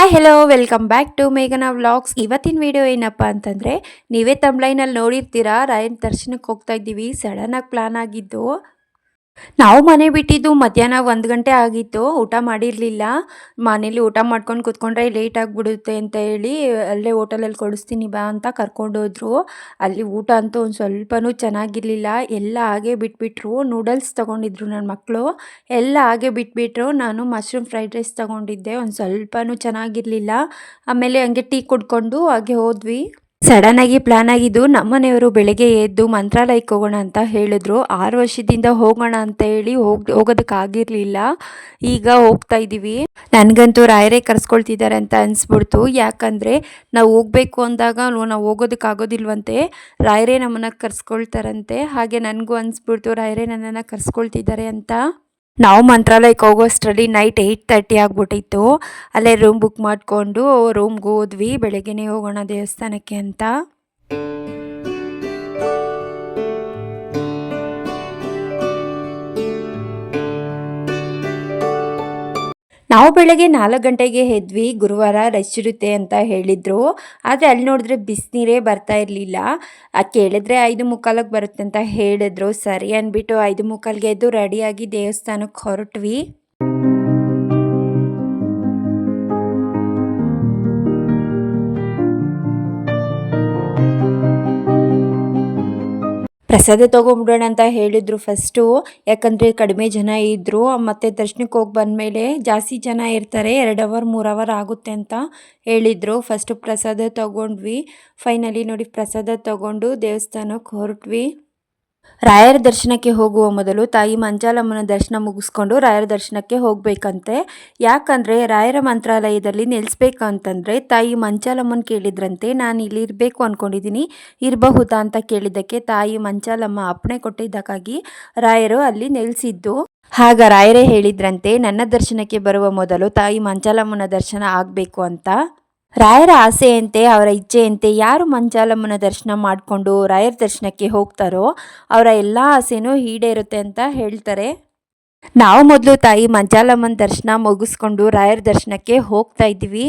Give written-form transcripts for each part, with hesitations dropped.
Hi hello welcome back to ಮೇಘನಾ vlogs. ಇವತ್ತಿನ video ಏನಪ್ಪ ಅಂತಂದರೆ, ನೀವೇ ತಮ್ಲೈನಲ್ಲಿ ನೋಡಿರ್ತೀರಾ, ರಾಯನ ದರ್ಶನಕ್ಕೆ ಹೋಗ್ತಾ ಇದ್ದೀವಿ. ಸಡನ್ನಾಗಿ ಪ್ಲಾನ್ ಆಗಿದ್ದು. ನಾವು ಮನೆ ಬಿಟ್ಟಿದ್ದು ಮಧ್ಯಾಹ್ನ 1 ಗಂಟೆ ಆಗಿತ್ತು. ಊಟ ಮಾಡಿರಲಿಲ್ಲ. ಮನೇಲಿ ಊಟ ಮಾಡ್ಕೊಂಡು ಕೂತ್ಕೊಂಡ್ರೆ ಲೇಟ್ ಆಗಿಬಿಡುತ್ತೆ ಅಂತ ಹೇಳಿ ಅಲ್ಲೇ ಹೋಟೆಲಲ್ಲಿ ಕೊಡಿಸ್ತೀನಿ ಬಾ ಅಂತ ಕರ್ಕೊಂಡೋದ್ರು. ಅಲ್ಲಿ ಊಟ ಅಂತೂ ಒಂದು ಸ್ವಲ್ಪನೂ ಚೆನ್ನಾಗಿರಲಿಲ್ಲ. ಎಲ್ಲ ಹಾಗೆ ಬಿಟ್ಬಿಟ್ರು. ನೂಡಲ್ಸ್ ತೊಗೊಂಡಿದ್ರು ನನ್ನ ಮಕ್ಕಳು, ಎಲ್ಲ ಹಾಗೆ ಬಿಟ್ಬಿಟ್ರು. ನಾನು ಮಶ್ರೂಮ್ ಫ್ರೈಡ್ ರೈಸ್ ತೊಗೊಂಡಿದ್ದೆ, ಒಂದು ಸ್ವಲ್ಪನೂ ಚೆನ್ನಾಗಿರಲಿಲ್ಲ. ಆಮೇಲೆ ಹಂಗೆ ಟೀ ಕುಡ್ಕೊಂಡು ಹಾಗೆ ಹೋದ್ವಿ. ಸಡನ್ನಾಗಿ ಪ್ಲ್ಯಾನ್ ಆಗಿದ್ದು. ನಮ್ಮನೆಯವರು ಬೆಳಗ್ಗೆ ಎದ್ದು ಮಂತ್ರಾಲಯಕ್ಕೆ ಹೋಗೋಣ ಅಂತ ಹೇಳಿದ್ರು. 6 ವರ್ಷದಿಂದ ಹೋಗೋಣ ಅಂತ ಹೇಳಿ ಹೋಗೋದಕ್ಕಾಗಿರಲಿಲ್ಲ. ಈಗ ಹೋಗ್ತಾ ಇದ್ದೀವಿ. ನನಗಂತೂ ರಾಯರೇ ಕರ್ಸ್ಕೊಳ್ತಿದ್ದಾರೆ ಅಂತ ಅನಿಸ್ಬಿಡ್ತು. ಯಾಕಂದರೆ ನಾವು ಹೋಗಬೇಕು ಅಂದಾಗ ನಾವು ಹೋಗೋದಕ್ಕಾಗೋದಿಲ್ವಂತೆ, ರಾಯರೇ ನಮ್ಮನ್ನು ಕರ್ಸ್ಕೊಳ್ತಾರಂತೆ. ಹಾಗೆ ನನಗೂ ಅನಿಸ್ಬಿಡ್ತು ರಾಯರೇ ನನ್ನನ್ನು ಕರ್ಸ್ಕೊಳ್ತಿದ್ದಾರೆ ಅಂತ. ನಾವು ಮಂತ್ರಾಲಯಕ್ಕೆ ಹೋಗೋಷ್ಟರಲ್ಲಿ ನೈಟ್ 8:30 ಆಗಿಬಿಟ್ಟಿತ್ತು. ಅಲ್ಲೇ ರೂಮ್ ಬುಕ್ ಮಾಡಿಕೊಂಡು ರೂಮ್ಗೆ ಹೋದ್ವಿ. ಬೆಳಗ್ಗೆನೇ ಹೋಗೋಣ ದೇವಸ್ಥಾನಕ್ಕೆ ಅಂತ. ನಾವು ಬೆಳಗ್ಗೆ 4 ಗಂಟೆಗೆ ಎದ್ವಿ. ಗುರುವಾರ ರಶ್ ಇರುತ್ತೆ ಅಂತ ಹೇಳಿದರು. ಆದರೆ ಅಲ್ಲಿ ನೋಡಿದ್ರೆ ಬಿಸಿನೀರೇ ಬರ್ತಾ ಇರಲಿಲ್ಲ. ಕೇಳಿದ್ರೆ 5:45ಕ್ಕೆ ಬರುತ್ತೆ ಅಂತ ಹೇಳಿದ್ರು. ಸರಿ ಅಂದ್ಬಿಟ್ಟು 5:45ಗೆ ಎದ್ದು ರೆಡಿಯಾಗಿ ದೇವಸ್ಥಾನಕ್ಕೆ ಹೊರಟ್ವಿ. ಪ್ರಸಾದ ತೊಗೊಂಬಿಡೋಣ ಅಂತ ಹೇಳಿದರು ಫಸ್ಟು. ಯಾಕಂದರೆ ಕಡಿಮೆ ಜನ ಇದ್ದರು. ಮತ್ತು ದರ್ಶನಕ್ಕೆ ಹೋಗಿ ಬಂದಮೇಲೆ ಜಾಸ್ತಿ ಜನ ಇರ್ತಾರೆ, 2 ಅವರ್ 3 ಅವರ್ ಆಗುತ್ತೆ ಅಂತ ಹೇಳಿದರು. ಫಸ್ಟು ಪ್ರಸಾದ ತೊಗೊಂಡ್ವಿ. ಫೈನಲಿ ನೋಡಿ ಪ್ರಸಾದ ತೊಗೊಂಡು ದೇವಸ್ಥಾನಕ್ಕೆ ಹೊರಟ್ವಿ. ರಾಯರ ದರ್ಶನಕ್ಕೆ ಹೋಗುವ ಮೊದಲು ತಾಯಿ ಮಂಚಾಲಮ್ಮನ ದರ್ಶನ ಮುಗಿಸ್ಕೊಂಡು ರಾಯರ ದರ್ಶನಕ್ಕೆ ಹೋಗಬೇಕಂತೆ. ಯಾಕಂದರೆ ರಾಯರ ಮಂತ್ರಾಲಯದಲ್ಲಿ ನಿಲ್ಲಿಸ್ಬೇಕಂತಂದರೆ ತಾಯಿ ಮಂಚಾಲಮ್ಮನ ಕೇಳಿದ್ರಂತೆ. ನಾನು ಇಲ್ಲಿ ಇರಬೇಕು ಅಂದ್ಕೊಂಡಿದ್ದೀನಿ, ಇರಬಹುದಾ ಅಂತ ಕೇಳಿದ್ದಕ್ಕೆ ತಾಯಿ ಮಂಚಾಲಮ್ಮ ಅಪ್ಪಣೆ ಕೊಟ್ಟಿದ್ದಕ್ಕಾಗಿ ರಾಯರು ಅಲ್ಲಿ ನಿಲ್ಲಿಸಿದ್ದು. ಆಗ ರಾಯರೇ ಹೇಳಿದ್ರಂತೆ, ನನ್ನ ದರ್ಶನಕ್ಕೆ ಬರುವ ಮೊದಲು ತಾಯಿ ಮಂಚಾಲಮ್ಮನ ದರ್ಶನ ಆಗಬೇಕು ಅಂತ. ರಾಯರ ಆಸೆಯಂತೆ, ಅವರ ಇಚ್ಛೆಯಂತೆ ಯಾರು ಮಂಚಾಲಮ್ಮನ ದರ್ಶನ ಮಾಡಿಕೊಂಡು ರಾಯರ ದರ್ಶನಕ್ಕೆ ಹೋಗ್ತಾರೋ ಅವರ ಎಲ್ಲ ಆಸೆನೂ ಈಡೇರುತ್ತೆ ಅಂತ ಹೇಳ್ತಾರೆ. ನಾವು ಮೊದಲು ತಾಯಿ ಮಂಚಾಲಮ್ಮನ ದರ್ಶನ ಮುಗಿಸ್ಕೊಂಡು ರಾಯರ ದರ್ಶನಕ್ಕೆ ಹೋಗ್ತಾ ಇದ್ದೀವಿ.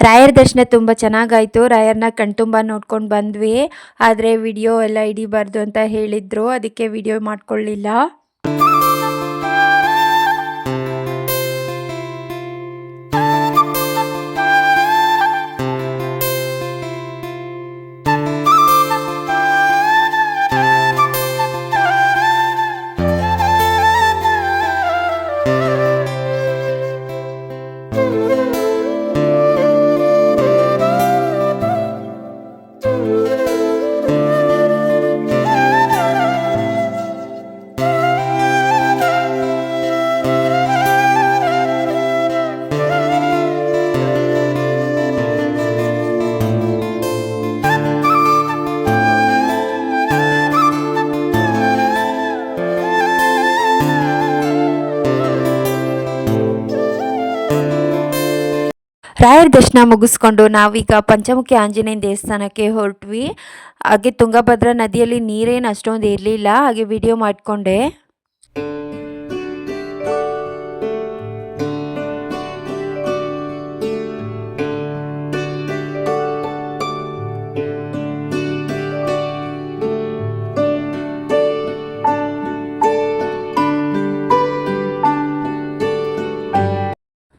ರಾಯರ ದರ್ಶನ ತುಂಬ ಚೆನ್ನಾಗಾಯಿತು. ರಾಯರನ್ನ ಕಣ್ತುಂಬ ನೋಡ್ಕೊಂಡು ಬಂದ್ವಿ. ಆದರೆ ವಿಡಿಯೋ ಎಲ್ಲ ಹಿಡಿಬಾರ್ದು ಅಂತ ಹೇಳಿದರು, ಅದಕ್ಕೆ ವಿಡಿಯೋ ಮಾಡ್ಕೊಳ್ಳಿಲ್ಲ. ರಾಯರ ದರ್ಶನ ಮುಗಿಸ್ಕೊಂಡು ನಾವೀಗ ಪಂಚಮುಖಿ ಆಂಜನೇಯ ದೇವಸ್ಥಾನಕ್ಕೆ ಹೊರಟ್ವಿ. ಹಾಗೆ ತುಂಗಭದ್ರಾ ನದಿಯಲ್ಲಿ ನೀರೇನು ಅಷ್ಟೊಂದು ಇರಲಿಲ್ಲ, ಹಾಗೆ ವಿಡಿಯೋ ಮಾಡಿಕೊಂಡೆ.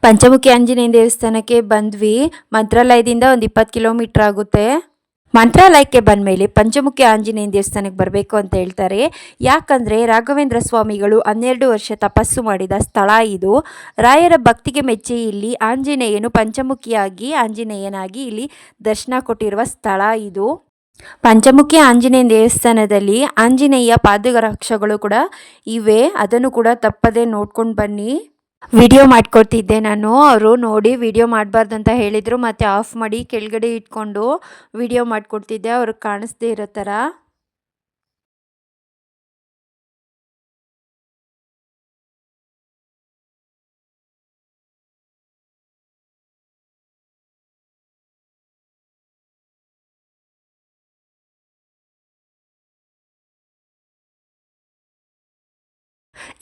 ಪಂಚಮುಖಿ ಆಂಜನೇಯ ದೇವಸ್ಥಾನಕ್ಕೆ ಬಂದ್ವಿ. ಮಂತ್ರಾಲಯದಿಂದ ಒಂದು 20 ಕಿಲೋಮೀಟ್ರ್ ಆಗುತ್ತೆ. ಮಂತ್ರಾಲಯಕ್ಕೆ ಬಂದಮೇಲೆ ಪಂಚಮುಖಿ ಆಂಜನೇಯ ದೇವಸ್ಥಾನಕ್ಕೆ ಬರಬೇಕು ಅಂತ ಹೇಳ್ತಾರೆ. ಯಾಕಂದರೆ ರಾಘವೇಂದ್ರ ಸ್ವಾಮಿಗಳು 12 ವರ್ಷ ತಪಸ್ಸು ಮಾಡಿದ ಸ್ಥಳ ಇದು. ರಾಯರ ಭಕ್ತಿಗೆ ಮೆಚ್ಚಿ ಇಲ್ಲಿ ಆಂಜನೇಯನು ಪಂಚಮುಖಿಯಾಗಿ ಆಂಜನೇಯನಾಗಿ ಇಲ್ಲಿ ದರ್ಶನ ಕೊಟ್ಟಿರುವ ಸ್ಥಳ ಇದು. ಪಂಚಮುಖಿ ಆಂಜನೇಯ ದೇವಸ್ಥಾನದಲ್ಲಿ ಆಂಜನೇಯ ಪಾದರಕ್ಷೆಗಳು ಕೂಡ ಇವೆ. ಅದನ್ನು ಕೂಡ ತಪ್ಪದೆ ನೋಡ್ಕೊಂಡು ಬನ್ನಿ. ವಿಡಿಯೋ ಮಾಡ್ಕೊಡ್ತಿದ್ದೆ ನಾನು. ಅವರು ನೋಡಿ ವಿಡಿಯೋ ಮಾಡಬಾರ್ದು ಅಂತ ಹೇಳಿದರು, ಮತ್ತು ಆಫ್ ಮಾಡಿ ಕೆಳಗಡೆ ಇಟ್ಕೊಂಡು ವಿಡಿಯೋ ಮಾಡಿಕೊಡ್ತಿದ್ದೆ ಅವ್ರಿಗೆ ಕಾಣಿಸ್ದೇ ಇರೋ ಥರ.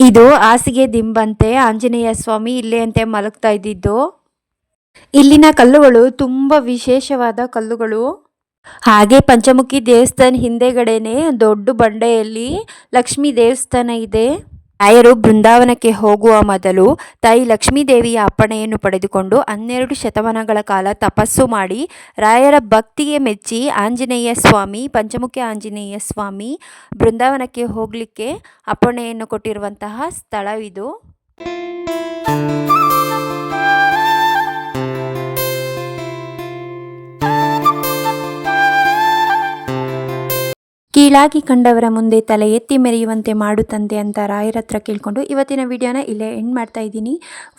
ಇದು ಹಾಸಿಗೆ ದಿಂಬಂತೆ. ಆಂಜನೇಯ ಸ್ವಾಮಿ ಇಲ್ಲೇ ಅಂತೆ ಮಲಗ್ತಾ ಇದ್ದಿದ್ದು. ಇಲ್ಲಿನ ಕಲ್ಲುಗಳು ತುಂಬ ವಿಶೇಷವಾದ ಕಲ್ಲುಗಳು. ಹಾಗೆ ಪಂಚಮುಖಿ ದೇವಸ್ಥಾನ ಹಿಂದೆಗಡೆನೆ ದೊಡ್ಡ ಬಂಡೆಯಲ್ಲಿ ಲಕ್ಷ್ಮೀ ದೇವಸ್ಥಾನ ಇದೆ. ರಾಯರು ಬೃಂದಾವನಕ್ಕೆ ಹೋಗುವ ಮೊದಲು ತಾಯಿ ಲಕ್ಷ್ಮೀದೇವಿಯ ಅಪ್ಪಣೆಯನ್ನು ಪಡೆದುಕೊಂಡು 12 ಶತಮಾನಗಳ ಕಾಲ ತಪಸ್ಸು ಮಾಡಿ ರಾಯರ ಭಕ್ತಿಗೆ ಮೆಚ್ಚಿ ಆಂಜನೇಯ ಸ್ವಾಮಿ, ಪಂಚಮುಖಿ ಆಂಜನೇಯ ಸ್ವಾಮಿ ಬೃಂದಾವನಕ್ಕೆ ಹೋಗಲಿಕ್ಕೆ ಅಪ್ಪಣೆಯನ್ನು ಕೊಟ್ಟಿರುವಂತಹ ಸ್ಥಳವಿದು. ಕೀಳಾಗಿ ಕಂಡವರ ಮುಂದೆ ತಲೆ ಎತ್ತಿ ಮೆರೆಯುವಂತೆ ಮಾಡು ತಂದೆ ಅಂತ ರಾಯರ ಹತ್ರ ಕೇಳಿಕೊಂಡು ಇವತ್ತಿನ ವಿಡಿಯೋನ ಇಲ್ಲೇ ಎಂಡ್ ಮಾಡ್ತಾ ಇದ್ದೀನಿ.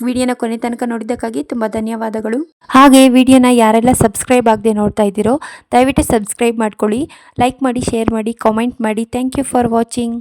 ವಿಡಿಯೋನ ಕೊನೆ ತನಕ ನೋಡಿದ್ದಕ್ಕಾಗಿ ತುಂಬ ಧನ್ಯವಾದಗಳು. ಹಾಗೆ ವಿಡಿಯೋನ ಯಾರೆಲ್ಲ ಸಬ್ಸ್ಕ್ರೈಬ್ ಆಗದೆ ನೋಡ್ತಾ ಇದ್ದೀರೋ ದಯವಿಟ್ಟು ಸಬ್ಸ್ಕ್ರೈಬ್ ಮಾಡ್ಕೊಳ್ಳಿ, ಲೈಕ್ ಮಾಡಿ, ಶೇರ್ ಮಾಡಿ, ಕಾಮೆಂಟ್ ಮಾಡಿ. Thank you for watching.